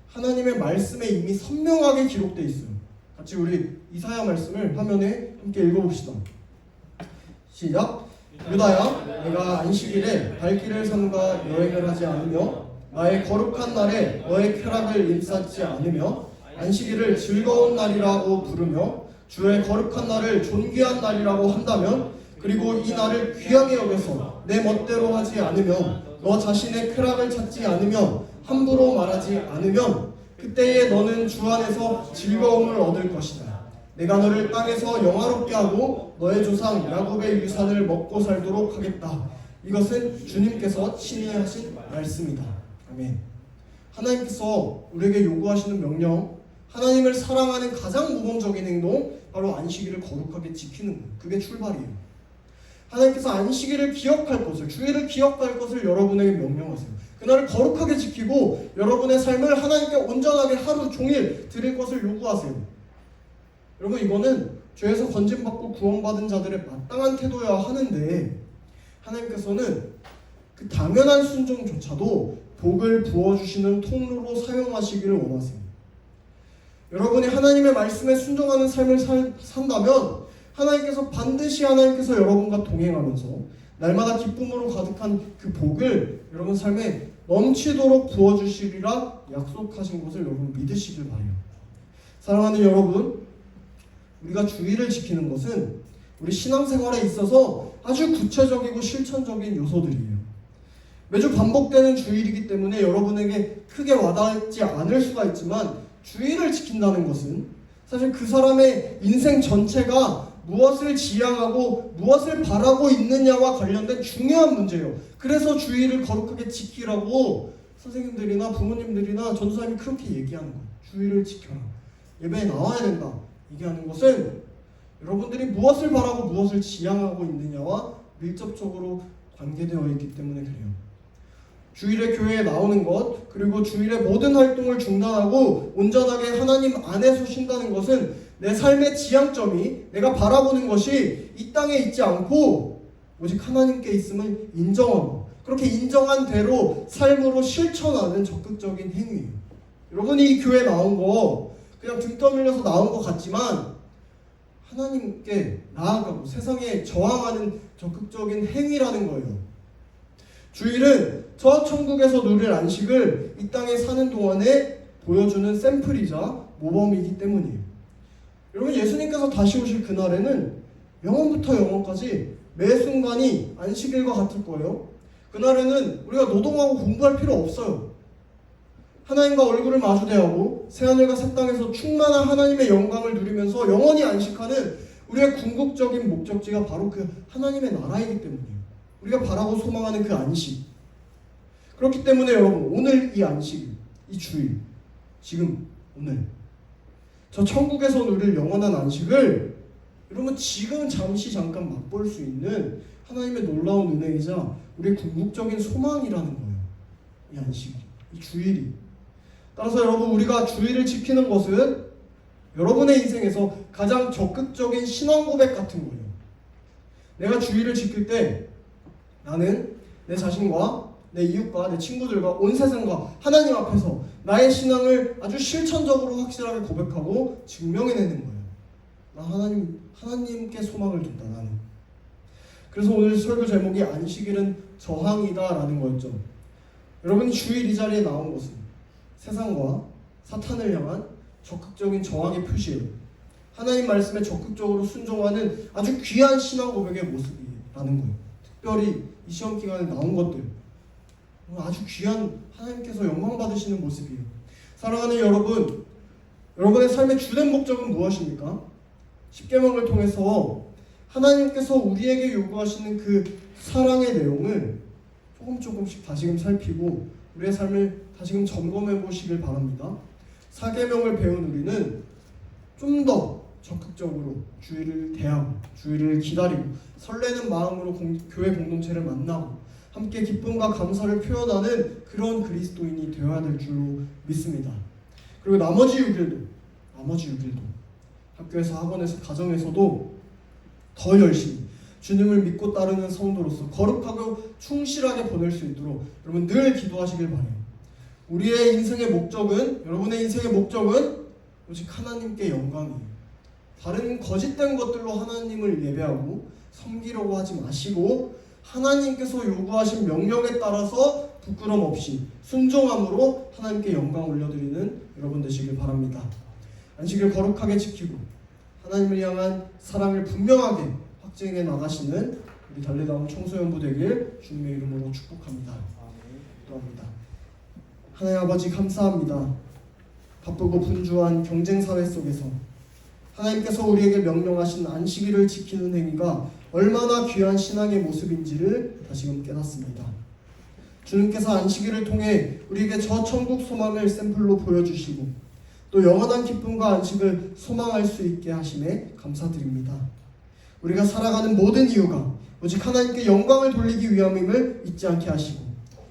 하나님의 말씀에 이미 선명하게 기록되어 있어요. 같이 우리 이사야 말씀을 화면에 함께 읽어봅시다. 시작. 유다야, 내가 안식일에 발길을 삼가 여행을 하지 않으며 나의 거룩한 날에 너의 쾌락을 인사치 않으며 안식일을 즐거운 날이라고 부르며 주의 거룩한 날을 존귀한 날이라고 한다면, 그리고 이 날을 귀하게 여겨서 내 멋대로 하지 않으며 너 자신의 쾌락을 찾지 않으며 함부로 말하지 않으면 그때에 너는 주 안에서 즐거움을 얻을 것이다. 내가 너를 땅에서 영화롭게 하고 너의 조상 야곱의 유산을 먹고 살도록 하겠다. 이것은 주님께서 친히 하신 말씀이다. 아멘. 하나님께서 우리에게 요구하시는 명령, 하나님을 사랑하는 가장 모범적인 행동, 바로 안식일을 거룩하게 지키는 거예요. 그게 출발이에요. 하나님께서 안식일을 기억할 것을, 주일을 기억할 것을 여러분에게 명령하세요. 그날을 거룩하게 지키고 여러분의 삶을 하나님께 온전하게 하루 종일 드릴 것을 요구하세요. 여러분, 이거는 죄에서 건진받고 구원받은 자들의 마땅한 태도여야 하는데 하나님께서는 그 당연한 순종조차도 복을 부어주시는 통로로 사용하시기를 원하세요. 여러분이 하나님의 말씀에 순종하는 삶을 산다면 하나님께서 반드시 여러분과 동행하면서 날마다 기쁨으로 가득한 그 복을 여러분 삶에 넘치도록 부어주시리라 약속하신 것을 여러분 믿으시길 바라요. 사랑하는 여러분, 우리가 주일을 지키는 것은 우리 신앙생활에 있어서 아주 구체적이고 실천적인 요소들이에요. 매주 반복되는 주일이기 때문에 여러분에게 크게 와닿지 않을 수가 있지만, 주일을 지킨다는 것은 사실 그 사람의 인생 전체가 무엇을 지향하고 무엇을 바라고 있느냐와 관련된 중요한 문제예요. 그래서 주일을 거룩하게 지키라고 선생님들이나 부모님들이나 전도사님이 그렇게 얘기하는 거예요. 주의를 지켜라. 예배에 나와야 된다. 얘기하는 것은 여러분들이 무엇을 바라고 무엇을 지향하고 있느냐와 밀접적으로 관계되어 있기 때문에 그래요. 주일에 교회에 나오는 것, 그리고 주일의 모든 활동을 중단하고 온전하게 하나님 안에서 쉰다는 것은 내 삶의 지향점이, 내가 바라보는 것이 이 땅에 있지 않고 오직 하나님께 있음을 인정하고, 그렇게 인정한 대로 삶으로 실천하는 적극적인 행위예요. 여러분이 이 교회에 나온 거 그냥 등 떠밀려서 나온 것 같지만 하나님께 나아가고 세상에 저항하는 적극적인 행위라는 거예요. 주일은 저 천국에서 누릴 안식을 이 땅에 사는 동안에 보여주는 샘플이자 모범이기 때문이에요. 여러분, 예수님께서 다시 오실 그날에는 영원부터 영원까지 매 순간이 안식일과 같을 거예요. 그날에는 우리가 노동하고 공부할 필요 없어요. 하나님과 얼굴을 마주대하고 새하늘과 새 땅에서 충만한 하나님의 영광을 누리면서 영원히 안식하는 우리의 궁극적인 목적지가 바로 그 하나님의 나라이기 때문이에요. 우리가 바라고 소망하는 그 안식. 그렇기 때문에 여러분, 오늘 이 안식, 이 주일, 지금 오늘 저 천국에서 누릴 영원한 안식을 여러분 지금 잠깐 맛볼 수 있는 하나님의 놀라운 은혜이자 우리의 궁극적인 소망이라는 거예요. 이 안식이, 이 주일이. 따라서 여러분, 우리가 주일을 지키는 것은 여러분의 인생에서 가장 적극적인 신앙 고백 같은 거예요. 내가 주일을 지킬 때 나는 내 자신과 내 이웃과 내 친구들과 온 세상과 하나님 앞에서 나의 신앙을 아주 실천적으로 확실하게 고백하고 증명해내는 거예요. 나 하나님께 소망을 둔다, 나는. 그래서 오늘 설교 제목이 안식일은 저항이다라는 거였죠. 여러분이 주일 이 자리에 나온 것은 세상과 사탄을 향한 적극적인 저항의 표시예요. 하나님 말씀에 적극적으로 순종하는 아주 귀한 신앙 고백의 모습이라는 거예요. 특별히 이 시험 기간에 나온 것들, 아주 귀한, 하나님께서 영광 받으시는 모습이에요. 사랑하는 여러분, 여러분의 삶의 주된 목적은 무엇입니까? 십계명을 통해서 하나님께서 우리에게 요구하시는 그 사랑의 내용을 조금씩 다시금 살피고 우리의 삶을 다시금 점검해 보시길 바랍니다. 사계명을 배운 우리는 좀 더 적극적으로 주일을 대하고 주일을 기다리고 설레는 마음으로 교회 공동체를 만나고 함께 기쁨과 감사를 표현하는 그런 그리스도인이 되어야 될 줄로 믿습니다. 그리고 나머지 6일도 학교에서, 학원에서, 가정에서도 더 열심히 주님을 믿고 따르는 성도로서 거룩하고 충실하게 보낼 수 있도록 여러분 늘 기도하시길 바라요. 우리의 인생의 목적은, 여러분의 인생의 목적은 오직 하나님께 영광이에요. 다른 거짓된 것들로 하나님을 예배하고 섬기려고 하지 마시고 하나님께서 요구하신 명령에 따라서 부끄럼 없이 순종함으로 하나님께 영광 올려드리는 여러분 되시길 바랍니다. 안식일 거룩하게 지키고 하나님을 향한 사랑을 분명하게 확증해 나가시는 우리 달래다운 청소년부 되길 주님의 이름으로 축복합니다. 기도합니다. 하나님 아버지, 감사합니다. 바쁘고 분주한 경쟁사회 속에서 하나님께서 우리에게 명령하신 안식일을 지키는 행위가 얼마나 귀한 신앙의 모습인지를 다시금 깨닫습니다. 주님께서 안식일을 통해 우리에게 저 천국 소망을 샘플로 보여주시고 또 영원한 기쁨과 안식을 소망할 수 있게 하심에 감사드립니다. 우리가 살아가는 모든 이유가 오직 하나님께 영광을 돌리기 위함임을 잊지 않게 하시고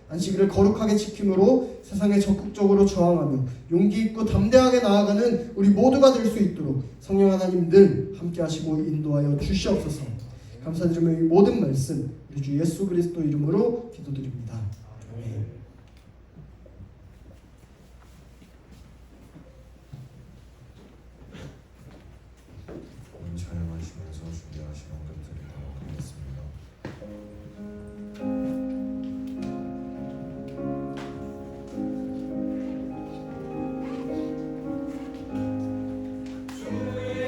안식일을 거룩하게 지킴으로 세상에 적극적으로 저항하며 용기 있고 담대하게 나아가는 우리 모두가 될 수 있도록 성령 하나님 늘 함께 하시고 인도하여 주시옵소서. 감사드리며 이 모든 말씀 우리 주 예수 그리스도 이름으로 기도드립니다. 아멘. 찬양하시면서 준비하신 언급 드리도록 하겠습니다. 주의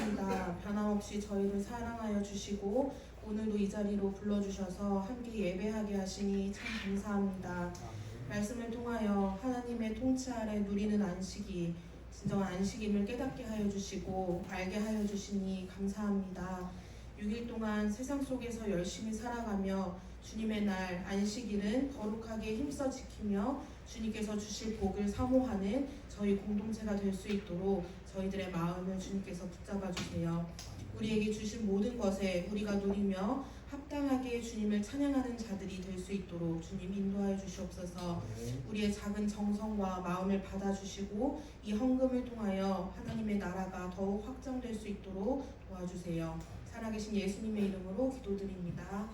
감사합니다. 변함없이 저희를 사랑하여 주시고 오늘도 이 자리로 불러주셔서 함께 예배하게 하시니 참 감사합니다. 말씀을 통하여 하나님의 통치 아래 누리는 안식이 진정한 안식임을 깨닫게 하여 주시고 알게 하여 주시니 감사합니다. 6일 동안 세상 속에서 열심히 살아가며 주님의 날 안식일은 거룩하게 힘써 지키며 주님께서 주실 복을 사모하는 저희 공동체가 될 수 있도록 저희들의 마음을 주님께서 붙잡아 주세요. 우리에게 주신 모든 것에 우리가 누리며 합당하게 주님을 찬양하는 자들이 될 수 있도록 주님 인도하여 주시옵소서. 우리의 작은 정성과 마음을 받아주시고 이 헌금을 통하여 하나님의 나라가 더욱 확장될 수 있도록 도와주세요. 살아계신 예수님의 이름으로 기도드립니다.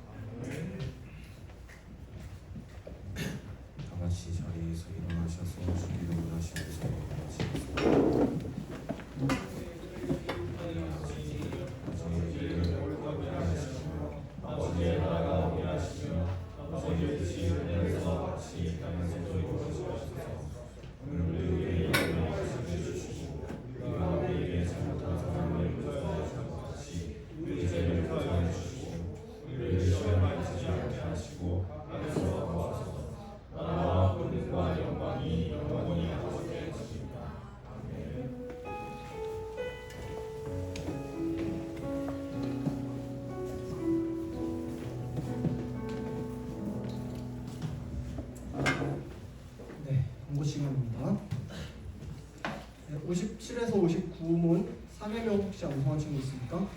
다 같이 자리에서 일어나셔서 주기도를 하시면서 아버지의 나라가 오게 하시며 아버지의 뜻이 하늘에서 같이 땅에서도 이루어지옵소서. 오늘 우리에게 일용할 것을 주시고 우리가 우리에게 잘못한 사람을 용서하신 것 같이 우리 죄를 용서해 주시고 우리를 시험에 드시지 않게 하시고 악에서 구하소서. 나라와 권능과 영광이 영원히 아버지의 것입니다. 아멘. 네, 공부 시간입니다. 57에서 59문 사계명 혹시 암송한 친구 있습니까?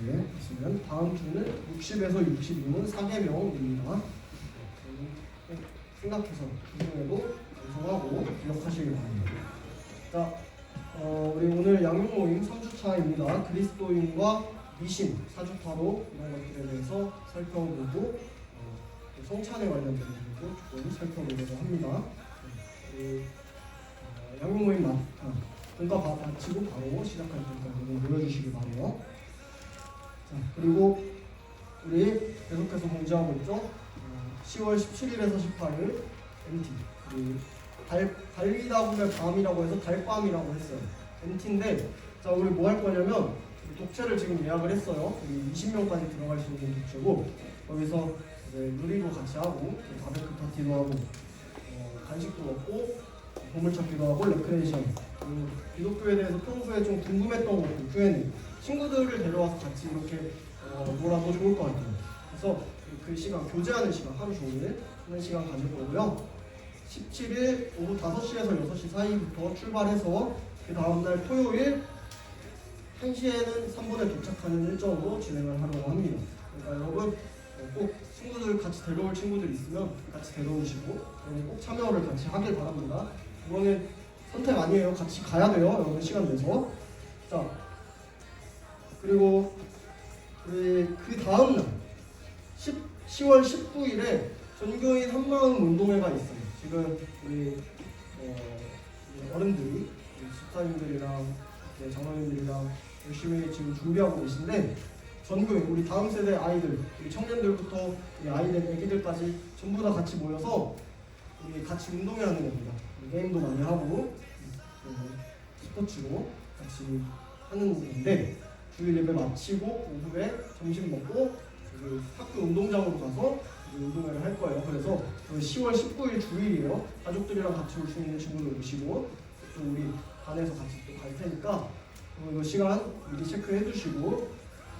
네, 있으면 다음 주는 60에서 62문 사계명입니다. 생각해서 주중에도 암송하고 기억하시길 바랍니다. 자, 우리 오늘 양육 모임 3주차입니다. 그리스도인과 미신 4주차로 이런 것들에 대해서 살펴보고 성찬에 관련된 부분도 조금 살펴보려고 합니다. 양육 모임 공과 마치고 바로 시작할 때까지 모여주시기 바라요. 자, 그리고 우리 계속해서 공지하고 있죠. 10월 17일에서 18일 MT 달리다보면 밤이라고 해서 달밤이라고 했어요. MT인데 자 우리 뭐 할 거냐면 독채를 지금 예약을 했어요. 20명까지 들어갈 수 있는 독채고 거기서 이제 누리도 같이 하고 바베큐 파티도 하고 간식도 먹고 보물찾기도 하고 레크레이션 그리고 기독교에 대해서 평소에 좀 궁금했던 것들 Q&A 친구들을 데려와서 같이 이렇게 놀아도 좋을 것 같아요. 그래서 그 시간 교제하는 시간 하루 종일 하는 시간 가질 거고요. 17일 오후 5시에서 6시 사이부터 출발해서 그 다음날 토요일 1시에는 3분에 도착하는 일정으로 진행을 하려고 합니다. 그러니까 여러분 꼭 친구들 같이 데려올 친구들 있으면 같이 데려오시고 꼭 참여를 같이 하길 바랍니다. 이거는 선택 아니에요. 같이 가야 돼요. 여러분 시간 내서. 자 그리고 우리 그 다음날 10월 19일에 전교인 한마음 운동회가 있어요. 지금 우리 어른들이 집사님들이랑 장로님들이랑 열심히 지금 준비하고 계신데 전교인 우리 다음 세대 아이들, 우리 청년들부터 우리 아이들, 애기들까지 전부 다 같이 모여서 우리 같이 운동회 하는 겁니다. 게임도 많이 하고 스포츠로 같이 하는 건데 주일 예배 마치고 오후에 점심 먹고 그 학교 운동장으로 가서 운동회를 할 거예요. 그래서 10월 19일 주일이에요. 가족들이랑 같이 올 수 있는 친구들 오시고 또 우리 반에서 같이 또 갈 테니까 이거 시간 미리 체크해 주시고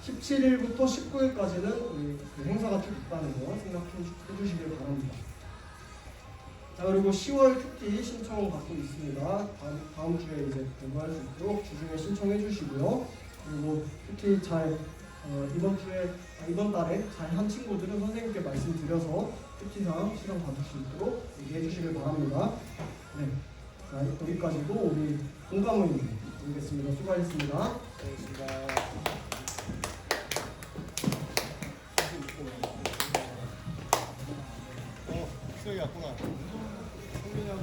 17일부터 19일까지는 우리 그 행사가 쭉 있다는 거 생각해 주시길 바랍니다. 자 그리고 10월 큐티 신청 받고 있습니다. 다음 주에 이제 공부할 수 있도록 주중에 신청해 주시고요. 그리고 큐티 잘 이번 달에 잘 한 친구들은 선생님께 말씀드려서 큐티상 시간 받을 수 있도록 얘기해 주시길 바랍니다. 네, 자 여기까지도 우리 공감을 드리겠습니다. 수고하셨습니다. 수영이 왔구나. 성민이 하고